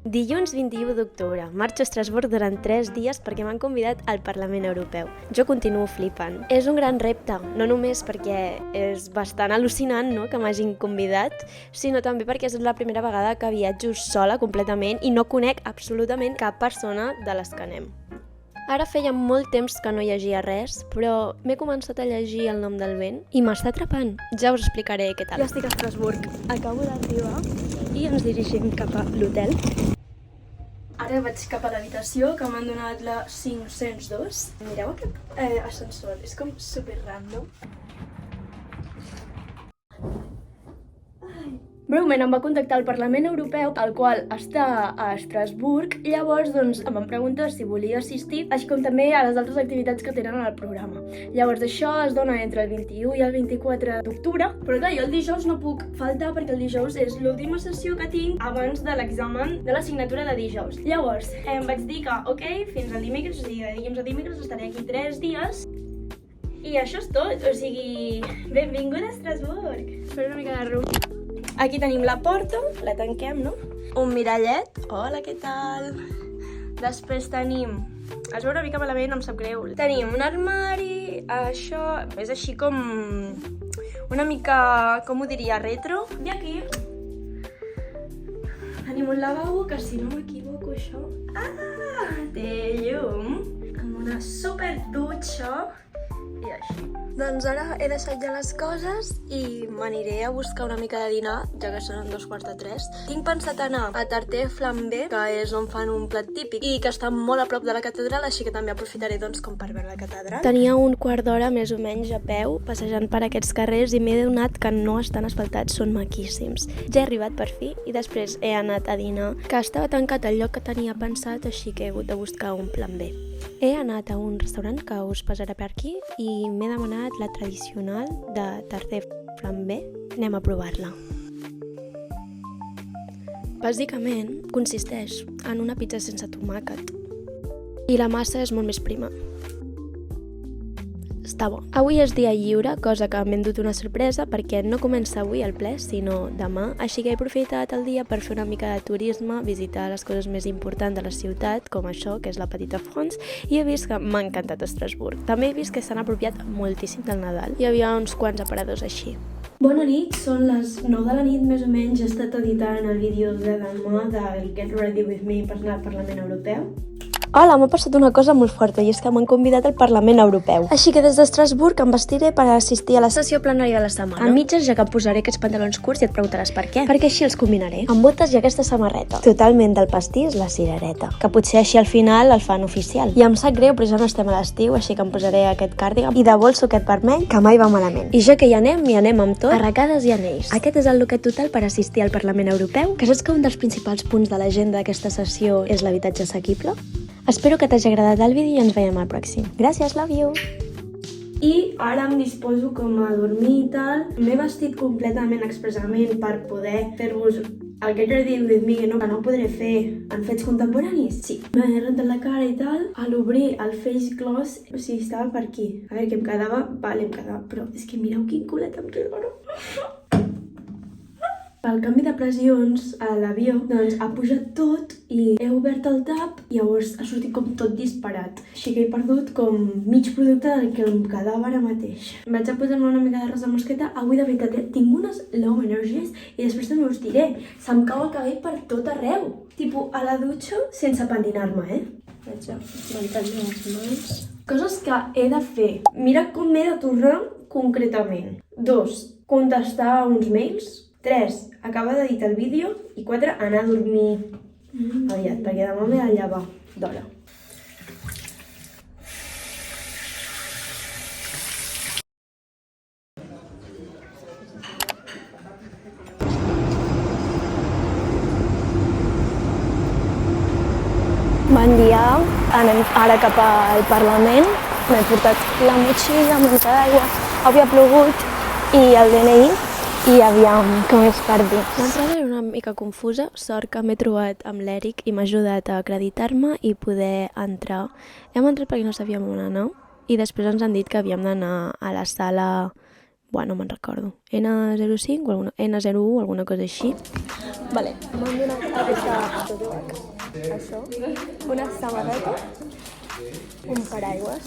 Dilluns 21 d'octubre. Marxo a Estrasburg durant 3 dies perquè m'han convidat al Parlament Europeu. Jo continuo flipant. És un gran repte, no només perquè és bastant al·lucinant, no?, que m'hagin convidat, sinó també perquè és la primera vegada que viatjo sola completament i no conec absolutament cap persona de les que anem. Ara feia molt temps que no llegia res, però m'he començat a llegir El nom del vent i m'està atrapant. Ja us explicaré què tal. Ja estic a Estrasburg. Acabo d'arribar i ens dirigim cap a l'hotel. Ara vaig cap a l'habitació que m'han donat la 502. Mireu aquest ascensor, és com super random. Breument em va contactar el Parlament Europeu, el qual està a Estrasburg, i llavors em van preguntar si volia assistir, així com també a les altres activitats que tenen al programa. Llavors això es dona entre el 21 i el 24 d'octubre, però clar, jo el dijous no puc faltar perquè el dijous és l'última sessió que tinc abans de l'examen de l'assignatura de dijous. Llavors em vaig dir que ok, fins al dimecres, o sigui, de dilluns a dimecres estaré aquí 3 dies, i això és tot, o sigui, benvinguda a Estrasburg! Faré una mica de ruc. Aquí tenim la porta, la tanquem, no? Un mirallet. Hola, què tal? Després tenim... Es veu una mica malament, no em sap greu. Tenim un armari, això... És així com... una mica... com ho diria? Retro. I aquí... tenim un lavabo, que si no m'equivoco això... té llum! Amb una super dutxa. I així. Doncs ara he deixat ja les coses i m'aniré a buscar una mica de dinar, ja que són 2:45. Tinc pensat anar a Tartè Flambé, que és on fan un plat típic i que està molt a prop de la catedral, així que també aprofitaré com per veure la catedral. Tenia un quart d'hora més o menys a peu, passejant per aquests carrers, i m'he adonat que no estan asfaltats, són maquíssims. Ja he arribat per fi i després he anat a dinar, que estava tancat el lloc que tenia pensat, així que he hagut de buscar un plan B. He anat a un restaurant que us passarà per aquí i m'he demanat la tradicional de Tartè Flambé. Anem a provar-la. Bàsicament consisteix en una pizza sense tomàquet i la massa és molt més prima. Està bo. Avui és dia lliure, cosa que m'he endut una sorpresa perquè no comença avui el ple, sinó demà, així que he aprofitat el dia per fer una mica de turisme, visitar les coses més importants de la ciutat, com això, que és la Petite France, i he vist que m'ha encantat Estrasburg. També he vist que s'han apropiat moltíssim del Nadal. Hi havia uns quants aparadors així. Bona nit, són les 9 de la nit més o menys. He estat editant el vídeo de demà del Get Ready With Me per anar al Parlament Europeu. Hola, m'ha passat una cosa molt forta i és que m'han convidat al Parlament Europeu. Així que des d'Estrasburg em vestiré per assistir a la sessió plenària de la setmana. A mitges, ja que em posaré aquests pantalons curts i et preguntaràs per què. Perquè així els combinaré. Amb botes i aquesta samarreta. Totalment del pastís, la cirereta. Que potser així al final el fan oficial. I em sap greu, però ja no estem a l'estiu, així que em posaré aquest càrdigan i de bolso aquest vermell, que mai va malament. I ja que hi anem amb tot, arracades i anells. Aquest és el looket total per assistir al Parlament Europeu. Que saps que un dels principals punts de l'agenda d'aquesta sessió és l'habitatge assequible? Espero que t'hagi agradat el vídeo i ens veiem al pròxim. Gràcies, love you! I ara em disposo com a dormir i tal. M'he vestit completament expressament per poder fer-vos el Get Ready With Me, que no podré fer en fets contemporanis. Sí. M'he rentat la cara i tal. A l'obrir el face gloss, o sigui, estava per aquí. A veure, que em quedava... Vale, em quedava, però és que mireu quin culet em queda, no? Pel canvi de pressions a l'avió, doncs ha pujat tot i he obert el tap i llavors ha sortit com tot disparat. Així que he perdut com mig producte del que em quedava ara mateix. Vaig a posar-me una mica de rosa mosqueta. Avui de veritat tinc unes low energies i després també us diré. Se'm cau el cabell per tot arreu. Tipo a la dutxa sense pentinar-me, Vaig a mantenir les mans. Coses que he de fer. Mira com m'he de tornar concretament. 2. Contestar uns mails. 3. Acabar d'editar el vídeo. I 4. Anar a dormir aviat, perquè demà m'he de llevar d'hora. Bon dia, anem ara cap al Parlament. M'he portat la motxilla, manta d'aigua. Avui ha plogut i el DNI. I aviam, com és per dir. L'entrada era una mica confusa, sort que m'he trobat amb l'Eric i m'ha ajudat a acreditar-me i poder entrar. Hem entrat perquè no sabíem on anar i després ens han dit que havíem d'anar a la sala... Bueno, no me'n recordo. N05 o N01 o alguna cosa així. Vale, m'han donat aquesta tote això, una samarreta, un paraigües.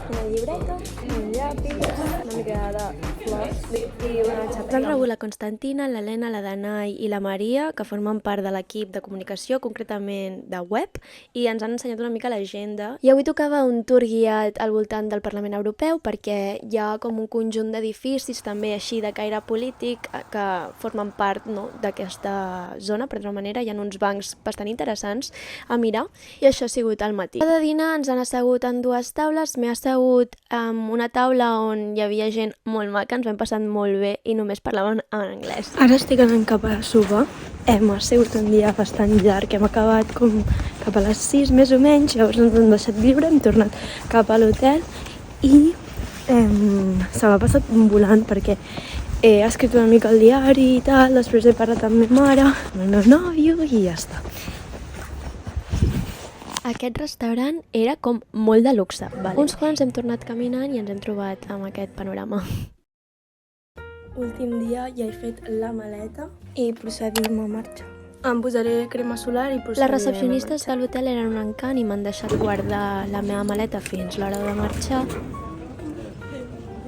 Una llibreta, un llapis, una mica de flors i una xapeta. Ens han rebut la Constantina, l'Helena, la Danai i la Maria, que formen part de l'equip de comunicació, concretament de web, i ens han ensenyat una mica l'agenda. I avui tocava un tour guiat al voltant del Parlament Europeu perquè hi ha com un conjunt d'edificis també així de caire polític que formen part, no, d'aquesta zona, per d'altra manera. Hi ha uns bancs bastant interessants a mirar i això ha sigut al matí. De dinar ens han assegut en dues taules, m'he assegut amb una taula on hi havia gent molt maca, ens ho hem passat molt bé i només parlaven en anglès. Ara estic anant cap a sopar. Ha sigut un dia bastant llarg, hem acabat com cap a les 6 més o menys, llavors ens hem deixat lliure, hem tornat cap a l'hotel i se m'ha passat volant perquè he escrit una mica al diari i tal, després he parlat amb ma mare, amb el meu nòvio i ja està. Aquest restaurant era com molt de luxe, vale? Uns quants hem tornat caminant i ens hem trobat amb aquest panorama. Últim dia ja he fet la maleta i procedim a marxar. Em posaré crema solar i procedirem a marxar. Les recepcionistes de l'hotel eren un encant i m'han deixat guardar la meva maleta fins l'hora de marxar.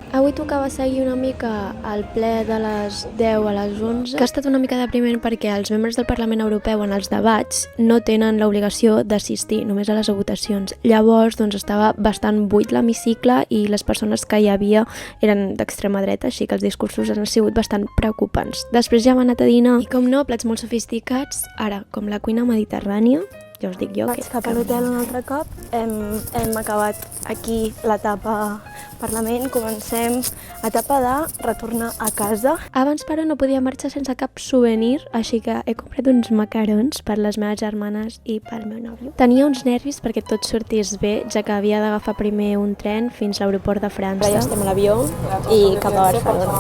Avui tocava seguir una mica el ple de les 10 a les 11, que ha estat una mica depriment perquè els membres del Parlament Europeu en els debats no tenen l'obligació d'assistir només a les votacions. Llavors, doncs, estava bastant buit l'hemicicle i les persones que hi havia eren d'extrema dreta, així que els discursos han sigut bastant preocupants. Després ja hem anat a dinar i, com no, plats molt sofisticats, ara, com la cuina mediterrània, ja us dic jo. Vaig cap a l'hotel un altre cop, hem acabat aquí l'etapa Parlament, comencem etapa de retornar a casa. Abans, però, no podia marxar sense cap souvenir, així que he comprat uns macarons per les meves germanes i pel meu nòvio. Tenia uns nervis perquè tot sortís bé, ja que havia d'agafar primer un tren fins a l'aeroport de França. Ara ja estem a l'avió i cap a Barcelona.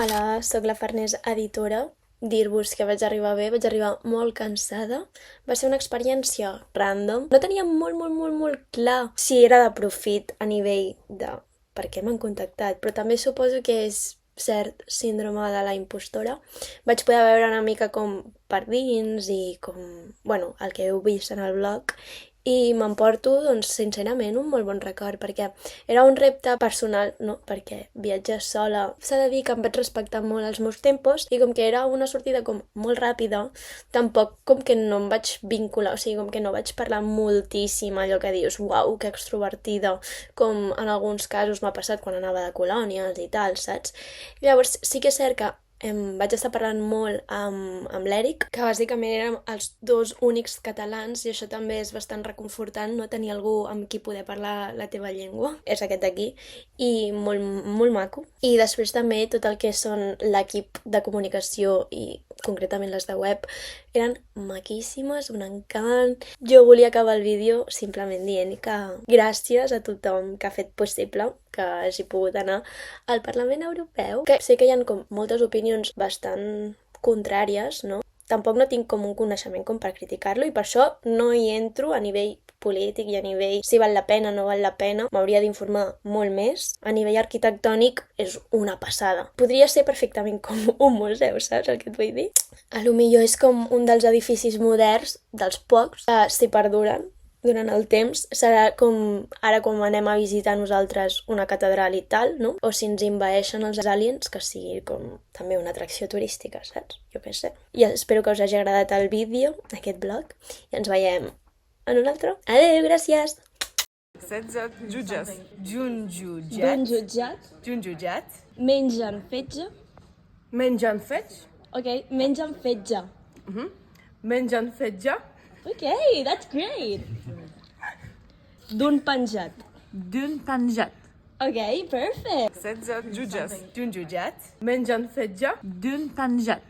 Hola, soc la Farners editora. Dir-vos que vaig arribar bé, vaig arribar molt cansada. Va ser una experiència random. No tenia molt clar si era de profit a nivell de per què m'han contactat, però també suposo que és cert síndrome de la impostora. Vaig poder veure una mica com per dins i com, bueno, el que heu vist en el blog i m'emporto, doncs, sincerament, un molt bon record perquè era un repte personal, no? Perquè viatjar sola, s'ha de dir que em vaig respectar molt els meus tempos i com que era una sortida com molt ràpida, tampoc com que no em vaig vincular, o sigui, com que no vaig parlar moltíssim, allò que dius, uau, que extrovertida, com en alguns casos m'ha passat quan anava de colònies i tal, saps? Llavors sí que és cert que vaig estar parlant molt amb l'Eric, que bàsicament érem els dos únics catalans i això també és bastant reconfortant, no tenir algú amb qui poder parlar la teva llengua. És aquest d'aquí i molt maco. I després també tot el que són l'equip de comunicació i concretament les de web eren maquíssimes, un encant. Jo volia acabar el vídeo simplement dient que gràcies a tothom que ha fet possible que hagi pogut anar al Parlament Europeu, que sé que hi ha com moltes opinions bastant contràries, no? Tampoc no tinc com un coneixement com per criticar-lo i per això no hi entro a nivell polític i a nivell si val la pena o no val la pena. M'hauria d'informar molt més. A nivell arquitectònic és una passada. Podria ser perfectament com un museu, saps el que et vull dir? A lo millor és com un dels edificis moderns, dels pocs, si perduren durant el temps, serà com ara quan anem a visitar nosaltres una catedral i tal, no? O si ens envaeixen els aliens, que sigui com també una atracció turística, saps? Jo què sé. I espero que us hagi agradat el vídeo, aquest vlog, i ens veiem en un altre. Adéu, gràcies! 16 jutges. D'un jutjat. Mengen fetge. Mengen fetge. Ok, mengen fetge. Mengen fetge. Ok, that's great. D'un penjat. D'un penjat. Ok, perfect. 16 jutges d'un jutjat mengen fetge d'un penjat.